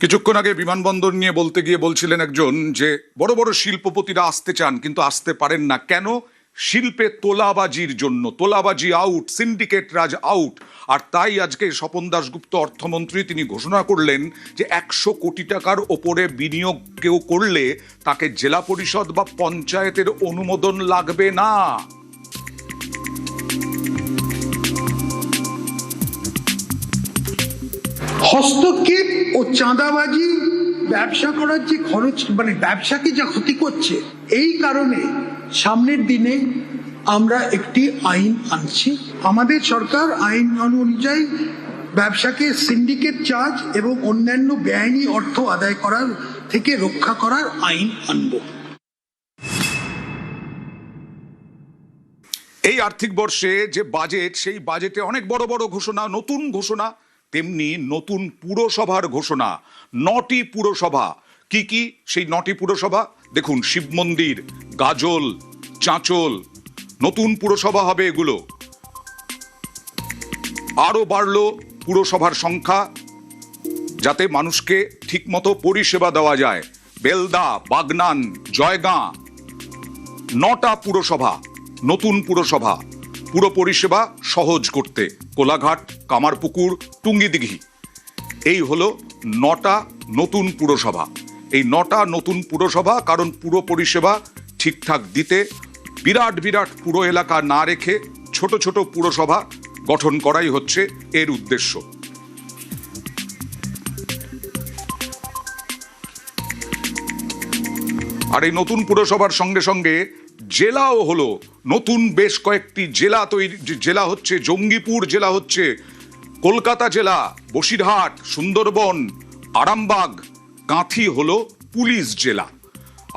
কিছুক্ষণ আগে বিমানবন্দর নিয়ে বলতে গিয়ে বলছিলেন একজন যে বড় বড় শিল্পপতিরা আসতে চান কিন্তু আসতে পারেন না কেন? শিল্পে তোলাবাজির জন্য। তোলাবাজি আউট, সিন্ডিকেট রাজ আউট। আর তাই আজকে স্বপন দাশগুপ্ত অর্থমন্ত্রী তিনি ঘোষণা করলেন যে 100 কোটি টাকার ওপরে বিনিয়োগ কেউ করলে তাকে জেলা পরিষদ বা পঞ্চায়েতের অনুমোদন লাগবে না। হস্তক্ষেপ ও চাঁদাবাজি ব্যবসা করার যে খরচ, মানে ব্যবসাকে যা ক্ষতি করছে, এই কারণে সামনের দিনে আমরা একটি আইন আনছি। আমাদের সরকার আইন অনুযায়ী ব্যবসাকে সিন্ডিকেট চার্জ এবং অন্যান্য বেআইনি অর্থ আদায় করার থেকে রক্ষা করার আইন আনব। এই আর্থিক বর্ষে যে বাজেট, সেই বাজেটে অনেক বড় বড় ঘোষণা, নতুন ঘোষণা, তেমনি নতুন পুরসভার ঘোষণা। 9টি পুরসভা। কি কি সেই 9টি পুরসভা? দেখুন, শিব মন্দির, গাজল, চাঁচল, নতুন পুরসভা হবে এগুলো। আরও বাড়লো পুরসভার সংখ্যা যাতে মানুষকে ঠিকমতো পরিষেবা দেওয়া যায়। বেলদা, বাগনান, জয়গাঁ, 9টা পুরসভা, নতুন পুরসভা, পুরো পরিষেবা সহজ করতে। কোলাঘাট, কামারপুকুর, টুঙ্গিদিঘি, এই হলো 9টা নতুন পুরসভা। এই 9টা নতুন পুরসভা, কারণ পুরো পরিষেবা ঠিকঠাক দিতে বিরাট বিরাট পুরো এলাকা না রেখে ছোট ছোট পুরসভা গঠন করাই হচ্ছে এর উদ্দেশ্য। আর এই নতুন পুরসভার সঙ্গে সঙ্গে জেলাও হলো নতুন, বেশ কয়েকটি জেলা তৈরি। জেলা হচ্ছে জঙ্গিপুর, জেলা হচ্ছে কলকাতা জেলা, বসিরহাট, সুন্দরবন, আরামবাগ, কাঁথি হলো পুলিশ জেলা।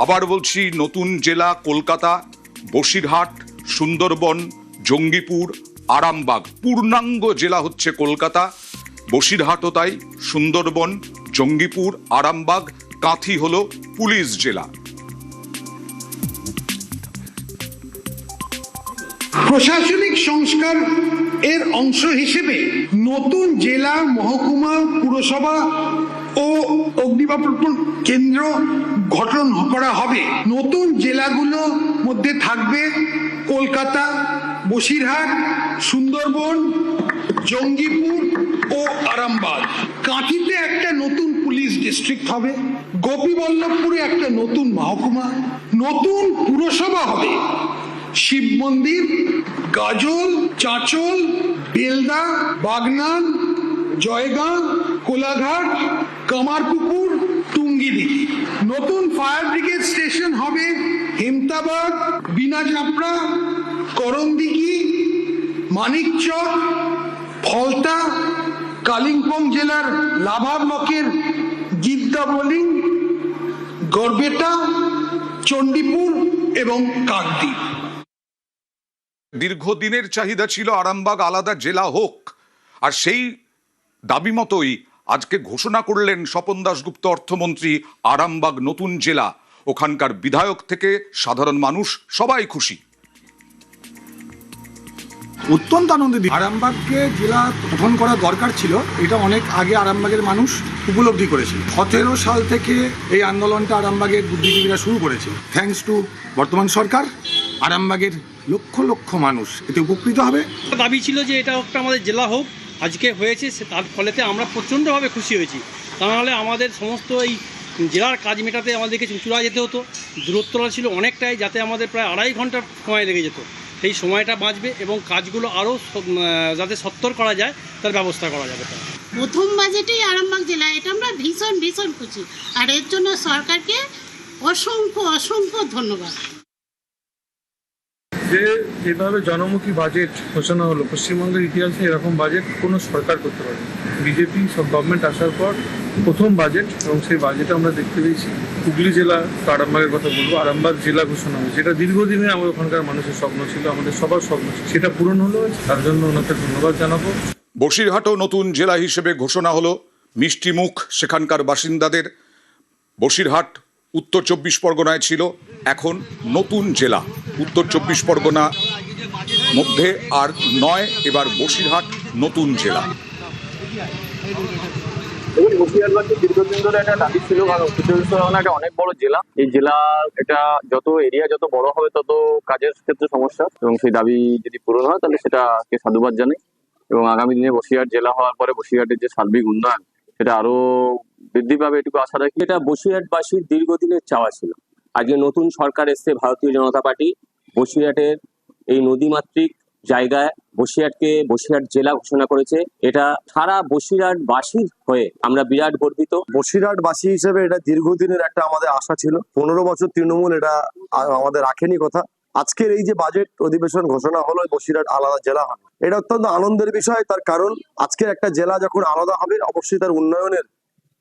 আবার বলছি, নতুন জেলা কলকাতা, বসিরহাট, সুন্দরবন, জঙ্গিপুর, আরামবাগ। পূর্ণাঙ্গ জেলা হচ্ছে কলকাতা, বসিরহাটও তাই, সুন্দরবন, জঙ্গিপুর, আরামবাগ, কাঁথি হলো পুলিশ জেলা। প্রশাসনিক সংস্কার এর অংশ হিসেবে নতুন জেলা, মহকুমা, পুরসভা ও অগ্নিনির্বাপন কেন্দ্র গঠন করা হবে। নতুন জেলাগুলোর মধ্যে থাকবে কলকাতা, বসিরহাট, সুন্দরবন, জঙ্গিপুর ও আরামবাগ। কাঁথিতে একটা নতুন পুলিশ ডিস্ট্রিক্ট হবে। গোপীবল্লভপুরে একটা নতুন মহকুমা, নতুন পুরসভা হবে। শিব মন্দির, গাজল, চাঁচল, বেলদা, বাগনান, জয়গাঁ, কোলাঘাট, কামারপুকুর, টুঙ্গিদিঘি। নতুন ফায়ার ব্রিগেড স্টেশন হবে হেমতাবাদ, বিনাচাপড়া, করণদিঘি, মানিকচক, ফলতা, কালিম্পং জেলার লাভা ব্লকের গিদ্দাবলিং, গড়বেতা, চণ্ডীপুর এবং কাকদ্বীপ। দীর্ঘদিনের চাহিদা ছিল আরামবাগ আলাদা জেলা হোক, আর সেই দাবি মতোই আজকে ঘোষণা করলেন স্বপন দাশগুপ্ত অর্থমন্ত্রী আরামবাগ নতুন জেলা। ওখানকার বিধায়ক থেকে সাধারণ মানুষ সবাই খুশি। অত্যন্ত আনন্দিত। আরামবাগকে জেলা গঠন করা দরকার ছিল, এটা অনেক আগে আরামবাগের মানুষ উপলব্ধি করেছিল। 17 সাল থেকে এই আন্দোলনটা আরামবাগের বুদ্ধিজীবীরা শুরু করেছে। থ্যাঙ্কস টু বর্তমান সরকার, আরামবাগের লক্ষ লক্ষ মানুষ এতে উপকৃত হবে। দাবি ছিল যে এটা একটা আমাদের জেলা হোক, আজকে হয়েছে, তার ফলেতে আমরা প্রচণ্ডভাবে খুশি হয়েছি। তা নাহলে আমাদের সমস্ত এই জেলার কাজ মেটাতে আমাদেরকে চুঁচুড়া যেতে হতো, দূরত্বটা ছিল অনেকটাই, যাতে আমাদের প্রায় 2.5 ঘন্টা সময় লেগে যেত। সেই সময়টা বাঁচবে এবং কাজগুলো আরও যাতে সত্তর করা যায় তার ব্যবস্থা করা যাবে। প্রথম বাজেটেই আরামবাগ জেলা, এটা আমরা ভীষণ ভীষণ খুশি, আর এর জন্য সরকারকে অসংখ্য অসংখ্য ধন্যবাদ। যে যেভাবে জনমুখী বাজেট ঘোষণা হলো, পশ্চিমবঙ্গের ইতিহাসে এরকম বাজেট কোনো সরকার করতে পারেনি। বিজেপি সব গভর্নমেন্ট আসার পর প্রথম বাজেট, এবং সেই বাজেটে আমরা দেখতে পেয়েছি হুগলি জেলা, আরামবাগের কথা বলবো, আরামবাগ জেলা ঘোষণা হয়েছে। যেটা দীর্ঘদিনে আমাদের ওখানকার মানুষের স্বপ্ন ছিল, আমাদের সবার স্বপ্ন ছিল, সেটা পূরণ হলো। তার জন্য ওনাকে ধন্যবাদ জানাবো। বসিরহাটও নতুন জেলা হিসেবে ঘোষণা হলো। মিষ্টিমুখ সেখানকার বাসিন্দাদের। বসিরহাট উত্তর 24 পরগনায় ছিল, এখন নতুন জেলা। উত্তর 24 পরগনা মধ্যে আর নয়, এবার বসিরহাট নতুন জেলা। এবং বসিরহাটবাসী দীর্ঘদিন ধরে একটা দাবি ছিল, কারণ উত্তর চব্বিশ পরগনা একটা অনেক বড় জেলা। এই জেলা এটা যত এরিয়া যত বড় হবে তত কাজের ক্ষেত্রে সমস্যা, এবং সেই দাবি যদি পূরণ হয় তাহলে সেটাকে সাধুবাদ জানাই। এবং আগামী দিনে বসিরহাট জেলা হওয়ার পরে বসিরহাটের যে সার্বিক উন্নয়ন সেটা আরো বৃদ্ধি পাবে, এটুকু আশা রাখি। এটা বসিরহাটবাসীর দীর্ঘদিনের চাওয়া ছিল। আজকে নতুন সরকার এসছে ভারতীয় জনতা পার্টি, বসিরহাটের এই নদীমাতৃক জায়গায় বসিরহাট জেলা ঘোষণা করেছে। এটা সারা বসিরহাটবাসীর হয়ে আমরা বিরাট গর্বিত। বসিরহাটবাসী হিসেবে এটা দীর্ঘদিনের একটা আমাদের আশা ছিল। 15 বছর তৃণমূল এটা আমাদের রাখেনি কথা। আজকের এই যে বাজেট অধিবেশন ঘোষণা হলো, বসিরহাট আলাদা জেলা হবে, এটা অত্যন্ত আনন্দের বিষয়। তার কারণ আজকের একটা জেলা যখন আলাদা হবে, অবশ্যই তার উন্নয়নের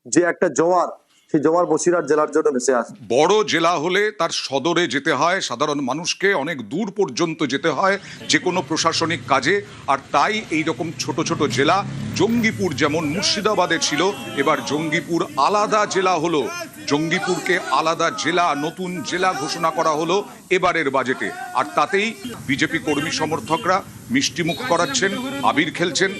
যে একটা জোয়ার, সেই জোয়ার বসিরহাট জেলার জন্য ভেসে আসে। বড় জেলা হলে তার সদরে যেতে হয়, সাধারণ মানুষকে অনেক দূর পর্যন্ত যেতে হয় যে কোনো প্রশাসনিক কাজে। আর তাই এই রকম ছোট ছোট জেলা, জঙ্গিপুর যেমন মুর্শিদাবাদে ছিল, এবার জঙ্গিপুর আলাদা জেলা হলো। জঙ্গিপুরকে আলাদা জেলা, নতুন জেলা ঘোষণা করা হলো এবারের বাজেটে। আর তাতেই বিজেপি কর্মী সমর্থকরা মিষ্টিমুখ করাচ্ছেন, আবির খেলছেন।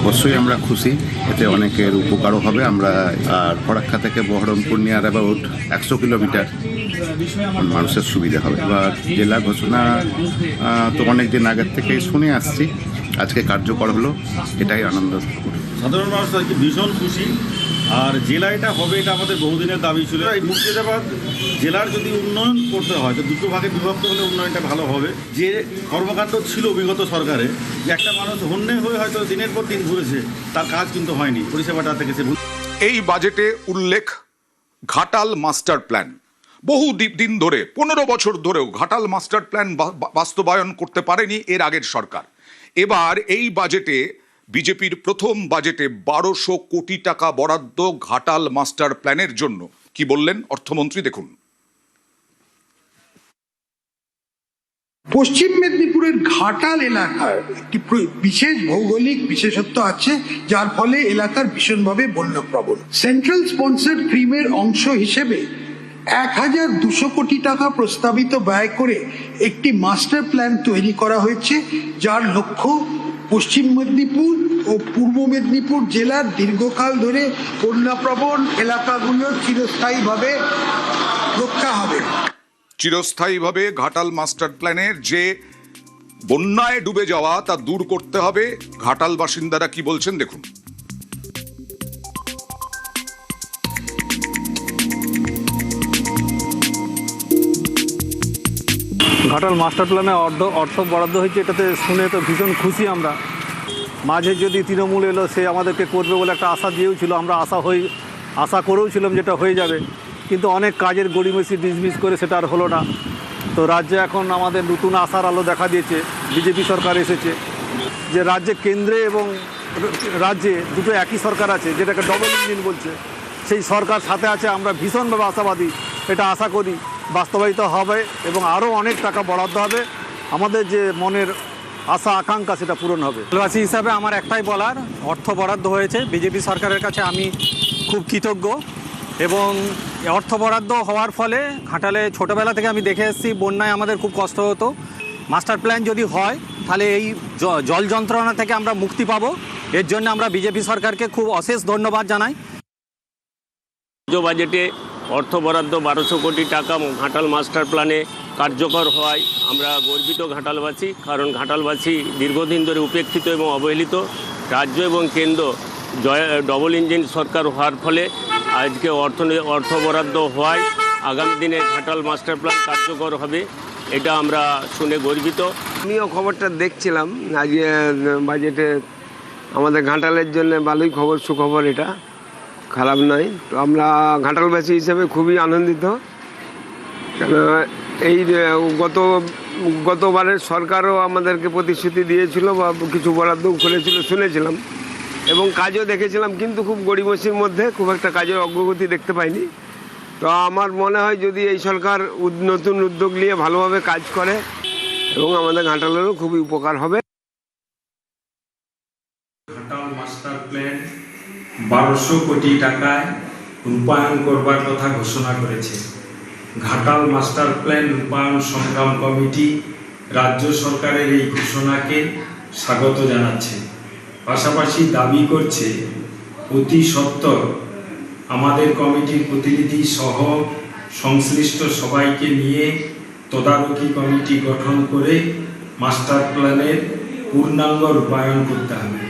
অবশ্যই আমরা খুশি, এতে অনেকের উপকারও হবে। আমরা আর ফরাক্কা থেকে বহরমপুর নিয়ার অ্যাবাউট 100 কিলোমিটার, মানুষের সুবিধা হবে। এবার জেলা ঘোষণা তো অনেক দিন আগের থেকেই শুনে আসছি, আজকে কার্যকর হলো, এটাই আনন্দ। সাধারণ মানুষ আর কি ভীষণ খুশি। আর জেলা এটা হবে, এটা আমাদের বহুদিনের দাবি ছিল। এই মুর্শিদাবাদ জেলার যদি উন্নয়ন করতে হয় তো দুটো ভাগে বিভক্ত হলে উন্নয়নটা ভালো হবে। যে কর্মকাণ্ড ছিল বিগত সরকারে, যে একটা মানুষ হন্যে হয়ে হয়তো দিনের পর দিন ঘুরেছে, তার কাজ কিন্তু হয়নি, পরিষেবাটা থেকে সে। এই বাজেটে উল্লেখ ঘাটাল মাস্টার প্ল্যান। বহু দিন ধরে, 15 বছর ধরেও ঘাটাল মাস্টার প্ল্যান বাস্তবায়ন করতে পারেনি এর আগের সরকার। এবার এই বাজেটে, বিজেপির প্রথম বাজেটে 1200 কোটি টাকা বরাদ্দ ঘাটাল মাস্টার প্ল্যানের জন্য। কি বললেন অর্থমন্ত্রী, দেখুন। পশ্চিম মেদিনীপুরের ঘাটাল এলাকার একটি বিশেষ ভৌগোলিক বিশেষত্ব আছে, যার ফলে এলাকার ভীষণভাবে বন্যাপ্রবণ। সেন্ট্রাল স্পন্সর স্কিমের অংশ হিসেবে 1200 কোটি টাকা প্রস্তাবিত ব্যয় করে একটি মাস্টার প্ল্যান তৈরি করা হয়েছে, যার লক্ষ্য পশ্চিম মেদিনীপুর ও পূর্ব মেদিনীপুর জেলার দীর্ঘকাল ধরে বন্যাপ্রবণ এলাকাগুলো চিরস্থায়ীভাবে রক্ষা হবে। চিরস্থায়ীভাবে ঘাটাল মাস্টার প্ল্যানের যে বন্যায় ডুবে যাওয়া তা দূর করতে হবে। ঘাটাল বাসিন্দারা কি বলছেন দেখুন। ঘাটাল মাস্টার প্ল্যানে অর্থ বরাদ্দ হয়েছে, এটাতে শুনে তো ভীষণ খুশি আমরা। মাঝে যদি তৃণমূল এলো, সে আমাদেরকে করবে বলে একটা আশা দিয়েও ছিল, আমরা আশা করেও ছিলাম যেটা হয়ে যাবে, কিন্তু অনেক কাজের গড়িমসি ডিসমিস করে সেটা আর হলো না। তো রাজ্যে এখন আমাদের নতুন আশার আলো দেখা দিয়েছে, বিজেপি সরকার এসেছে। যে রাজ্যে, কেন্দ্রে এবং রাজ্যে দুটো একই সরকার আছে, যেটাকে ডবল ইঞ্জিন বলছে, সেই সরকার সাথে আছে। আমরা ভীষণভাবে আশাবাদী, এটা আশা করি বাস্তবায়িত হবে এবং আরও অনেক টাকা বরাদ্দ হবে। আমাদের যে মনের আশা আকাঙ্ক্ষা সেটা পূরণ হবে। জেলাবাসী হিসাবে আমার একটাই বলার, অর্থ বরাদ্দ হয়েছে, বিজেপি সরকারের কাছে আমি খুব কৃতজ্ঞ। এবং অর্থ বরাদ্দ হওয়ার ফলে ঘাটালে ছোটোবেলা থেকে আমি দেখে এসেছি বন্যায় আমাদের খুব কষ্ট হতো। মাস্টার প্ল্যান যদি হয় তাহলে এই জল যন্ত্রণা থেকে আমরা মুক্তি পাবো। এর জন্য আমরা বিজেপি সরকারকে খুব অশেষ ধন্যবাদ জানাই। বাজেটে অর্থ বরাদ্দ 1200 কোটি টাকা ঘাটাল মাস্টার প্ল্যানে কার্যকর হওয়ায় আমরা গর্বিত ঘাটালবাসী। কারণ ঘাটালবাসী দীর্ঘদিন ধরে উপেক্ষিত এবং অবহেলিত। রাজ্য এবং কেন্দ্র ডবল ইঞ্জিন সরকার হওয়ার ফলে আজকে অর্থ বরাদ্দ হওয়ায় আগামী দিনে ঘাটাল মাস্টার প্ল্যান কার্যকর হবে, এটা আমরা শুনে গর্বিত। আমিও খবরটা দেখছিলাম, আজকে বাজেটে আমাদের ঘাটালের জন্য ভালোই খবর, সুখবর, এটা খারাপ নয়। তো আমরা ঘাটালবাসী হিসেবে খুবই আনন্দিত, কেন এই গতবারের সরকারও আমাদেরকে প্রতিশ্রুতি দিয়েছিল বা কিছু বরাদ্দ করেছিল শুনেছিলাম এবং কাজও দেখেছিলাম, কিন্তু খুব গড়িমসির মধ্যে খুব একটা কাজের অগ্রগতি দেখতে পাইনি। তো আমার মনে হয় যদি এই সরকার নতুন উদ্যোগ নিয়ে ভালোভাবে কাজ করে এবং আমাদের ঘাটালেরও খুবই উপকার হবে। ঘাটাল মাস্টার প্ল্যান 1200 কোটি টাকায় রূপায়ণ করবার কথা ঘোষণা করেছে। ঘাটাল মাস্টার প্ল্যান রূপায়ণ সংগ্রাম কমিটি রাজ্য সরকারের এই ঘোষণাকে স্বাগত জানাচ্ছে। পাশাপাশি দাবি করছে অতি সত্বর আমাদের কমিটির প্রতিনিধি সহ সংশ্লিষ্ট সবাইকে নিয়ে তদারকি কমিটি গঠন করে মাস্টার প্ল্যানের পূর্ণাঙ্গ রূপায়ণ করতে হবে।